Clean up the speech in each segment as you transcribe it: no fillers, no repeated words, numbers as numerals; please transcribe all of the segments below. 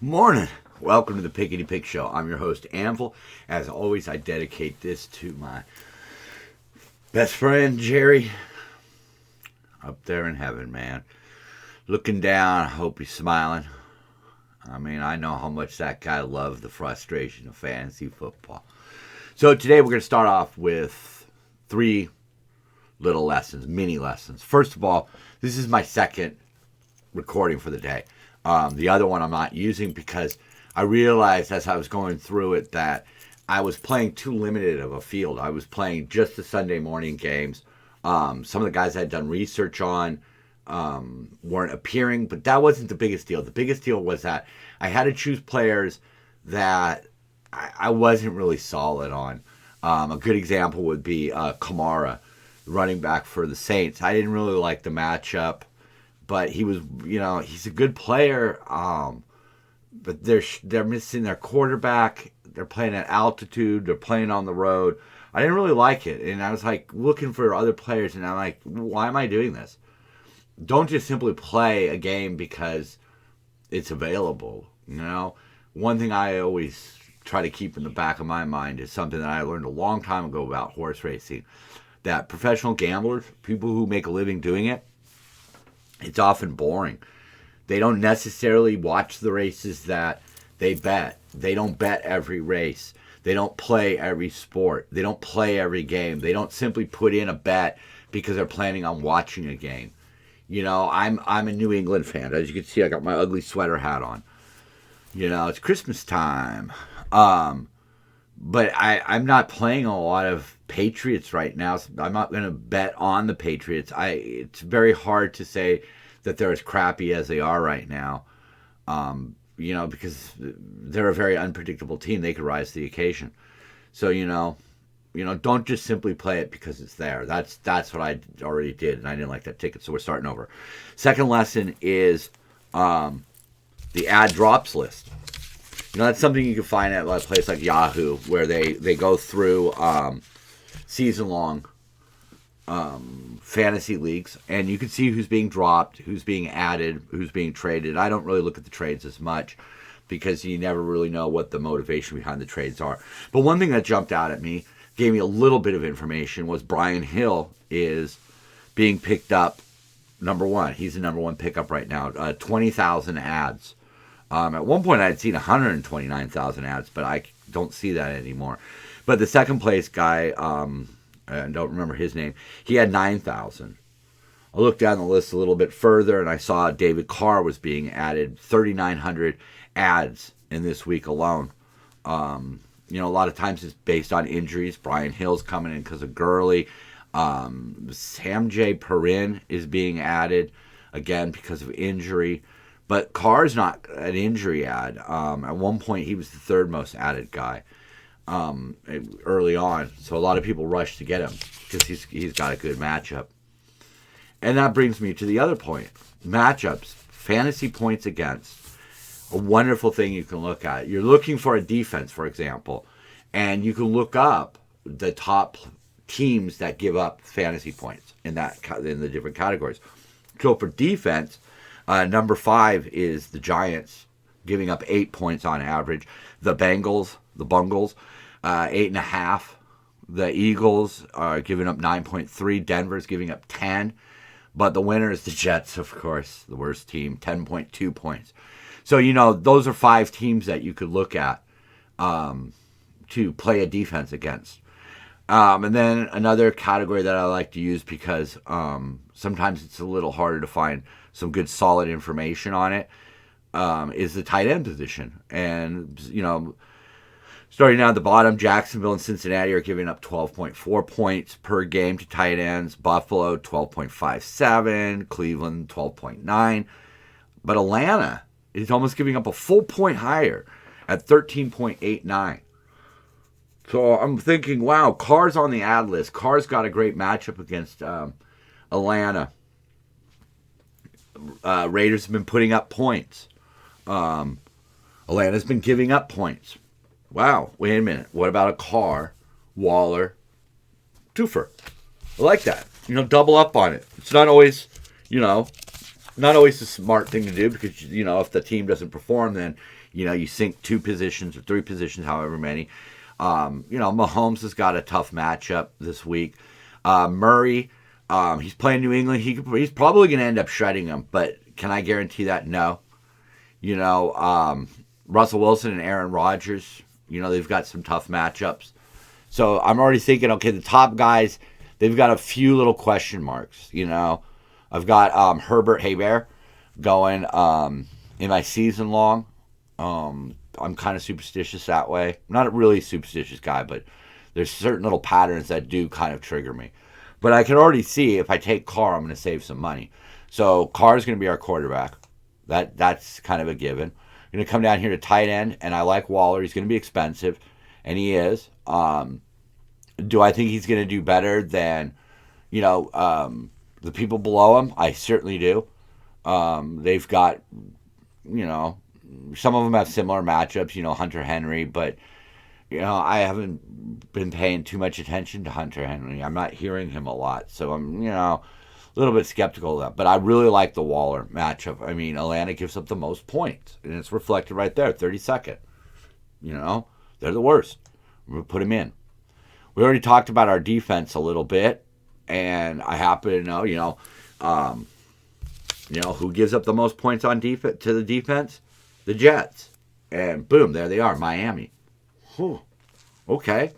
Morning. Welcome to the Pick-A-Dee Pick Show. I'm your host, Anvil. As always, I dedicate this to my best friend, Jerry, up there in heaven, man. Looking down, I hope he's smiling. I mean, I know how much that guy loved the frustration of fantasy football. So today we're going to start off with 3 little lessons, mini lessons. First of all, this is my second recording for the day. The other one I'm not using because I realized as I was going through it that I was playing too limited of a field. I was playing just the Sunday morning games. Some of the guys I had done research on weren't appearing, but that wasn't the biggest deal. The biggest deal was that I had to choose players that I wasn't really solid on. A good example would be Kamara, running back for the Saints. I didn't really like the matchup. But he was, he's a good player. But they're missing their quarterback. They're playing at altitude. They're playing on the road. I didn't really like it, and I was like looking for other players, and I'm like, why am I doing this? Don't just simply play a game because it's available. One thing I always try to keep in the back of my mind is something that I learned a long time ago about horse racing. That professional gamblers, people who make a living doing it, it's often boring. They don't necessarily watch the races that they bet. They don't bet every race. They don't play every sport. They don't play every game. They don't simply put in a bet because they're planning on watching a game. I'm a New England fan. As you can see, I got my ugly sweater hat on. It's Christmas time. But I'm not playing a lot of Patriots right now. So I'm not going to bet on the Patriots. It's very hard to say that they're as crappy as they are right now, because they're a very unpredictable team. They could rise to the occasion. So, don't just simply play it because it's there. That's what I already did, and I didn't like that ticket, so we're starting over. Second lesson is the ad drops list. That's something you can find at a place like Yahoo, where they go through season-long fantasy leagues, and you can see who's being dropped, who's being added, who's being traded. I don't really look at the trades as much because you never really know what the motivation behind the trades are. But one thing that jumped out at me, gave me a little bit of information, was Brian Hill is being picked up number 1. He's the number 1 pickup right now. 20,000 ads. At one point, I had seen 129,000 ads, but I don't see that anymore. But the second place guy, I don't remember his name, he had 9,000. I looked down the list a little bit further, and I saw David Carr was being added, 3,900 ads in this week alone. A lot of times it's based on injuries. Brian Hill's coming in because of Gurley. Sam J. Perrin is being added, again, because of injury. But Carr's not an injury ad. At one point, he was the 3rd most added guy early on. So a lot of people rushed to get him because he's got a good matchup. And that brings me to the other point. Matchups, fantasy points against. A wonderful thing you can look at. You're looking for a defense, for example, and you can look up the top teams that give up fantasy points in the different categories. So for defense, number 5 is the Giants, giving up 8 points on average. The Bungles, 8.5. The Eagles are giving up 9.3. Denver's giving up 10. But the winner is the Jets, of course, the worst team, 10.2 points. So, those are 5 teams that you could look at to play a defense against. And then another category that I like to use because sometimes it's a little harder to find some good solid information on it, is the tight end position. And, starting down at the bottom, Jacksonville and Cincinnati are giving up 12.4 points per game to tight ends. Buffalo, 12.57. Cleveland, 12.9. But Atlanta is almost giving up a full point higher at 13.89. So I'm thinking, wow, Carr's on the ad list. Carr's got a great matchup against Atlanta. Raiders have been putting up points. Atlanta's been giving up points. Wow, wait a minute. What about a Carr, Waller, twofer? I like that. Double up on it. It's not always, not always the smart thing to do because, if the team doesn't perform, then You sink 2 positions or 3 positions, however many. Mahomes has got a tough matchup this week. Murray, he's playing New England. He's probably going to end up shredding them, but can I guarantee that? No. Russell Wilson and Aaron Rodgers, they've got some tough matchups. So I'm already thinking, okay, the top guys, they've got a few little question marks. I've got Herbert Haber going in my season long. I'm kind of superstitious that way. I'm not a really superstitious guy, but there's certain little patterns that do kind of trigger me. But I can already see if I take Carr, I'm going to save some money. So Carr is going to be our quarterback. That's kind of a given. I'm going to come down here to tight end, and I like Waller. He's going to be expensive, and he is. Do I think he's going to do better than, the people below him? I certainly do. They've got, some of them have similar matchups, Hunter Henry, but, I haven't been paying too much attention to Hunter Henry. I'm not hearing him a lot, so I'm, a little bit skeptical of that. But I really like the Waller matchup. I mean, Atlanta gives up the most points, and it's reflected right there, 32nd. They're the worst. We're going to put him in. We already talked about our defense a little bit, and I happen to know, who gives up the most points on defense to the defense? The Jets. And boom, there they are, Miami. Whew. Okay.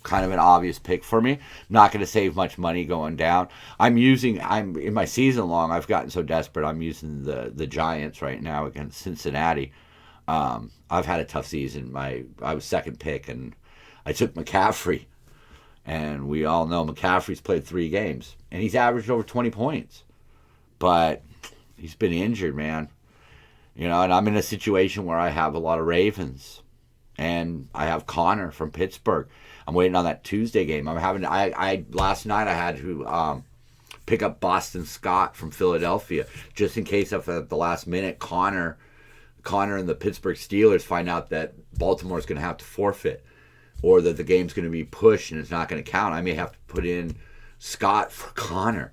Kind of an obvious pick for me. Not going to save much money going down. I'm in my season long, I've gotten so desperate, I'm using the Giants right now against Cincinnati. I've had a tough season. I was second pick, and I took McCaffrey. And we all know McCaffrey's played 3 games, and he's averaged over 20 points. But he's been injured, man. And I'm in a situation where I have a lot of Ravens, and I have Connor from Pittsburgh. I'm waiting on that Tuesday game. Last night I had to pick up Boston Scott from Philadelphia, just in case at the last minute Connor and the Pittsburgh Steelers find out that Baltimore's going to have to forfeit, or that the game's going to be pushed and it's not going to count. I may have to put in Scott for Connor.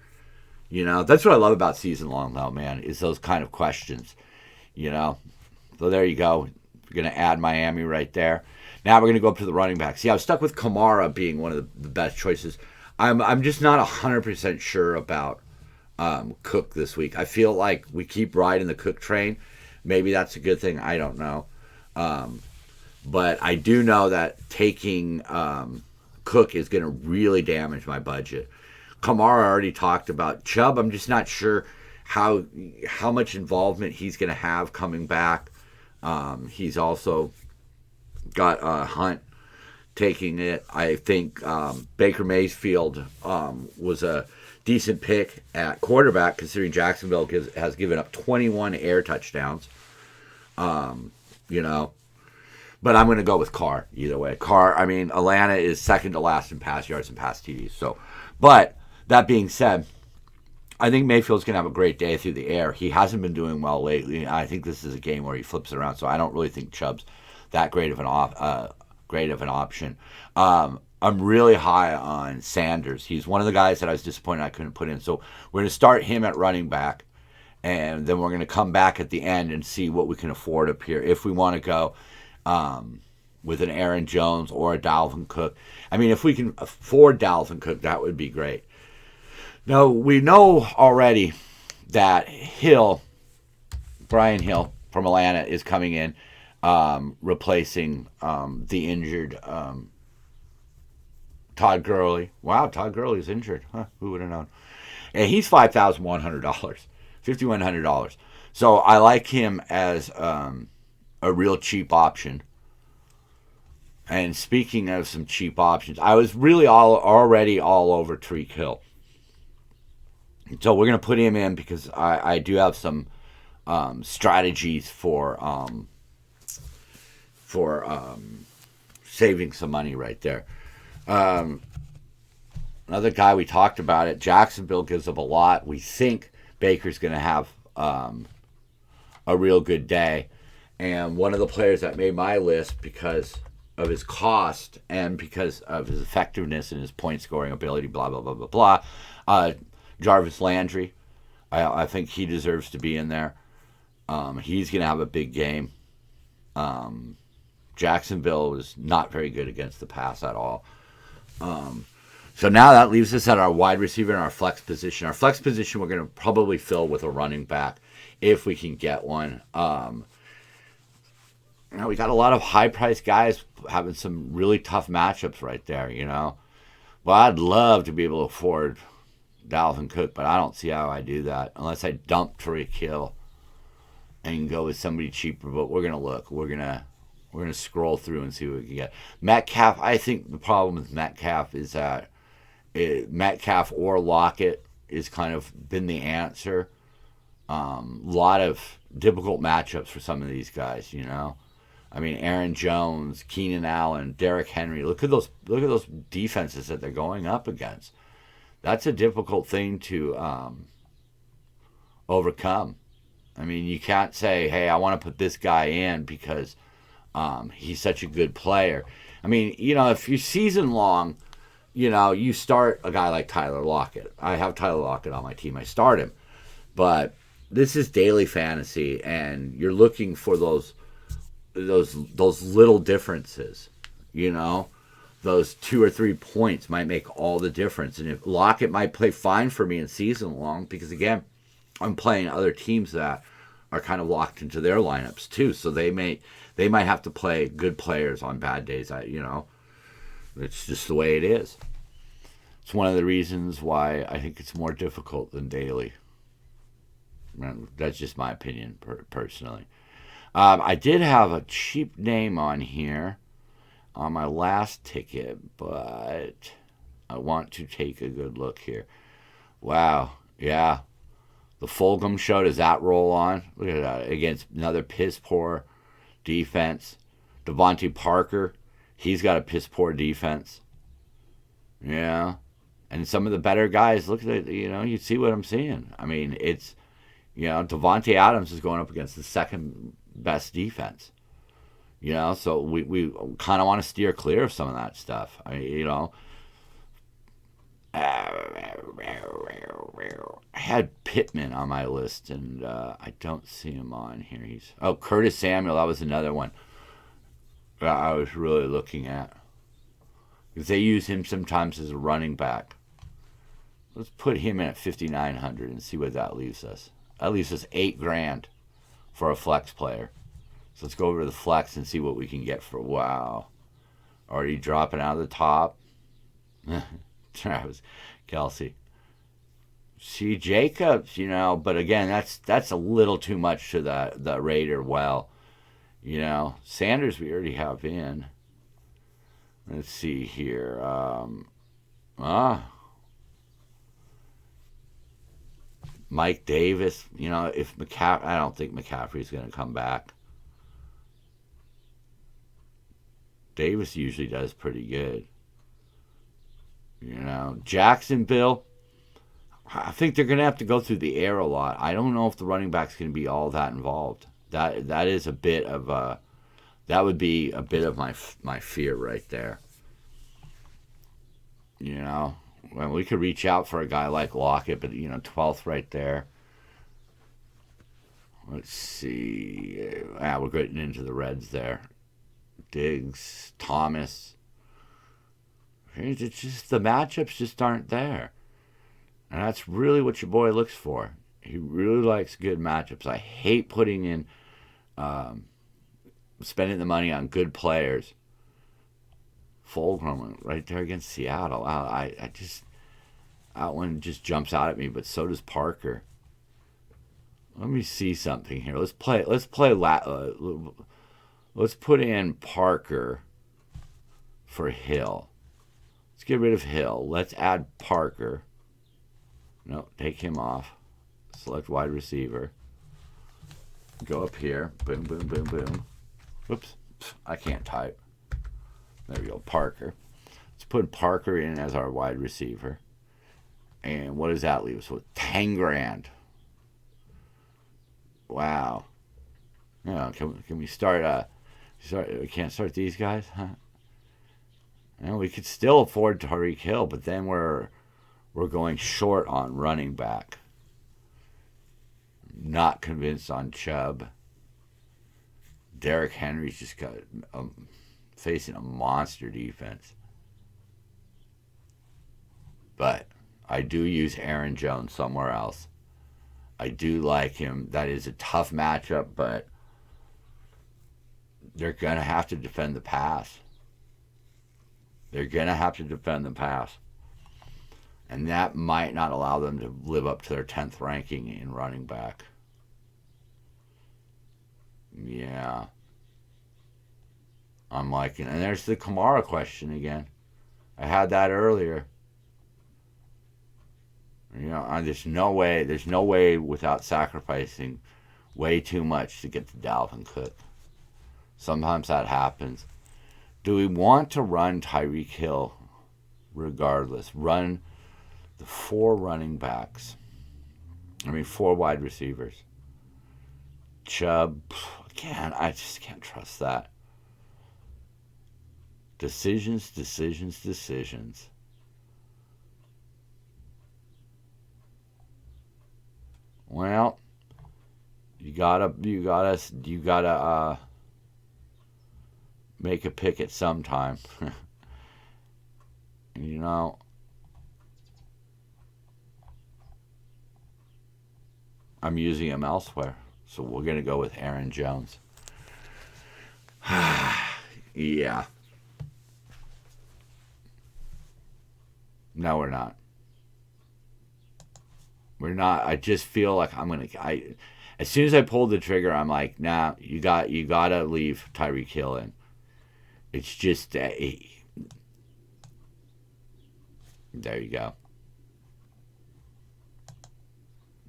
That's what I love about season long, though, man, is those kind of questions. So there you go. We're going to add Miami right there. Now we're going to go up to the running backs. I was stuck with Kamara being one of the best choices. I'm just not 100% sure about Cook this week. I feel like we keep riding the Cook train. Maybe that's a good thing. I don't know. But I do know that taking Cook is going to really damage my budget. Kamara already talked about. Chubb, I'm just not sure how much involvement he's going to have coming back. He's also got Hunt taking it. I think Baker Mayfield was a decent pick at quarterback, considering Jacksonville has given up 21 air touchdowns. But I'm going to go with Carr either way. Atlanta is second to last in pass yards and pass TDs. So, but that being said, I think Mayfield's going to have a great day through the air. He hasn't been doing well lately. I think this is a game where he flips it around. So I don't really think Chubb's that great of an option. I'm really high on Sanders. He's one of the guys that I was disappointed I couldn't put in. So we're going to start him at running back, and then we're going to come back at the end and see what we can afford up here if we want to go with an Aaron Jones or a Dalvin Cook. If we can afford Dalvin Cook, that would be great. Now, we know already that Brian Hill from Atlanta is coming in, replacing the injured Todd Gurley. Wow, Todd Gurley's injured. Huh, who would have known? And he's $5,100, $5,100. So I like him as a real cheap option. And speaking of some cheap options, I was really already all over Tyreek Hill. So we're going to put him in because I do have some strategies for saving some money right there. Another guy we talked about it, Jacksonville gives up a lot. We think Baker's going to have a real good day. And one of the players that made my list because of his cost and because of his effectiveness and his point scoring ability, blah, blah, blah, blah, blah, Jarvis Landry. I think he deserves to be in there. He's going to have a big game. Jacksonville was not very good against the pass at all. So now that leaves us at our wide receiver and our flex position. Our flex position we're going to probably fill with a running back if we can get one. We got a lot of high-priced guys having some really tough matchups right there, Well, I'd love to be able to afford Dalvin Cook, but I don't see how I do that unless I dump Tariq Hill and go with somebody cheaper. But we're gonna look. We're gonna scroll through and see what we can get. Metcalf. I think the problem with Metcalf is that Metcalf or Lockett is kind of been the answer. Lot of difficult matchups for some of these guys. I mean, Aaron Jones, Keenan Allen, Derrick Henry. Look at those defenses that they're going up against. That's a difficult thing to overcome. I mean, you can't say, hey, I want to put this guy in because he's such a good player. I mean, if you're season long, you start a guy like Tyler Lockett. I have Tyler Lockett on my team. I start him. But this is daily fantasy, and you're looking for those little differences, those 2 or 3 points might make all the difference. And if Lockett might play fine for me in season long, because again, I'm playing other teams that are kind of locked into their lineups too. So they might have to play good players on bad days. It's just the way it is. It's one of the reasons why I think it's more difficult than daily. That's just my opinion personally. I did have a cheap name on here on my last ticket, but I want to take a good look here. Wow, yeah. The Fulgham show, does that roll on? Look at that. Against another piss-poor defense. Devontae Parker, he's got a piss-poor defense. Yeah. And some of the better guys, look at it, you see what I'm seeing. I mean, it's, Devontae Adams is going up against the second best defense. So we kind of want to steer clear of some of that stuff. I had Pittman on my list, and I don't see him on here. Curtis Samuel, that was another one that I was really looking at. Because they use him sometimes as a running back. Let's put him in at 5,900 and see what that leaves us. That leaves us $8,000 for a flex player. So let's go over to the flex and see what we can get for. Wow. Already dropping out of the top. Travis Kelce. See, Jacobs, but again, that's a little too much to the Raider well. Sanders we already have in. Let's see here. Mike Davis, if I don't think McCaffrey's going to come back. Davis usually does pretty good. Jacksonville, I think they're going to have to go through the air a lot. I don't know if the running back's going to be all that involved. That is a bit of that would be a bit of my fear right there. Well, we could reach out for a guy like Lockett, but 12th right there. Let's see. We're getting into the Reds there. Diggs, Thomas. It's just the matchups just aren't there. And that's really what your boy looks for. He really likes good matchups. I hate putting in, spending the money on good players. Fulgham right there against Seattle. Wow, I just, that one just jumps out at me, but so does Parker. Let me see something here. Let's put in Parker for Hill. Let's get rid of Hill. Let's add Parker. No, take him off. Select wide receiver. Go up here. Boom, boom, boom, boom. Whoops. I can't type. There we go. Parker. Let's put Parker in as our wide receiver. And what does that leave us with? $10,000. Wow. Can we start? We can't start these guys, huh? We could still afford Tariq Hill, but then we're going short on running back. Not convinced on Chubb. Derrick Henry's just got facing a monster defense. But I do use Aaron Jones somewhere else. I do like him. That is a tough matchup, but they're going to have to defend the pass. They're going to have to defend the pass. And that might not allow them to live up to their 10th ranking in running back. Yeah. I'm liking it. And there's the Kamara question again. I had that earlier. You know, there's no way without sacrificing way too much to get to Dalvin Cook. Sometimes that happens. Do we want to run Tyreek Hill regardless? Run the 4 running backs. 4 wide receivers. Chubb, again, I just can't trust that. Decisions. Well, you gotta make a pick at some time. You know, I'm using him elsewhere, so we're gonna go with Aaron Jones. Yeah. No, we're not. We're not. I just feel like as soon as I pulled the trigger, I'm like, nah, you gotta leave Tyreek Hill in. It's just there you go.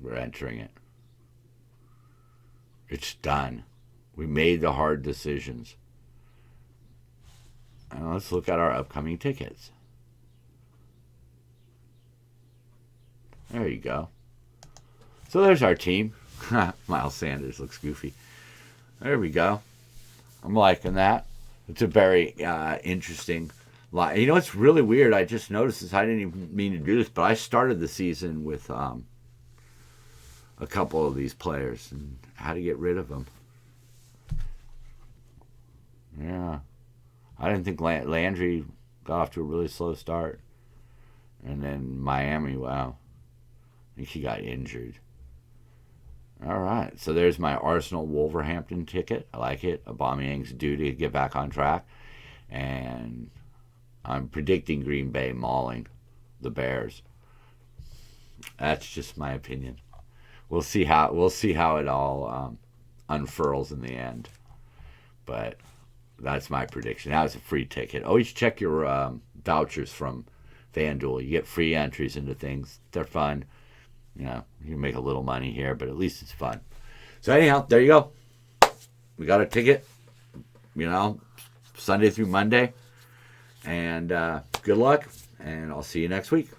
We're entering it. It's done. We made the hard decisions. And let's look at our upcoming tickets. There you go. So there's our team. Miles Sanders looks goofy. There we go. I'm liking that. It's a very interesting line. You know, it's really weird. I just noticed this. I didn't even mean to do this, but I started the season with a couple of these players and how to get rid of them. Yeah. I didn't think Landry got off to a really slow start. And then Miami, wow. I think he got injured. All right, so there's my Arsenal Wolverhampton ticket. I like it. Aubameyang's due to get back on track, and I'm predicting Green Bay mauling the Bears. That's just my opinion. We'll see how it all unfurls in the end, but that's my prediction. That was a free ticket. Always check your vouchers from Fanduel. You get free entries into things. They're fun. You know, you can make a little money here, but at least it's fun. So anyhow, there you go. We got a ticket, you know, Sunday through Monday. And good luck, and I'll see you next week.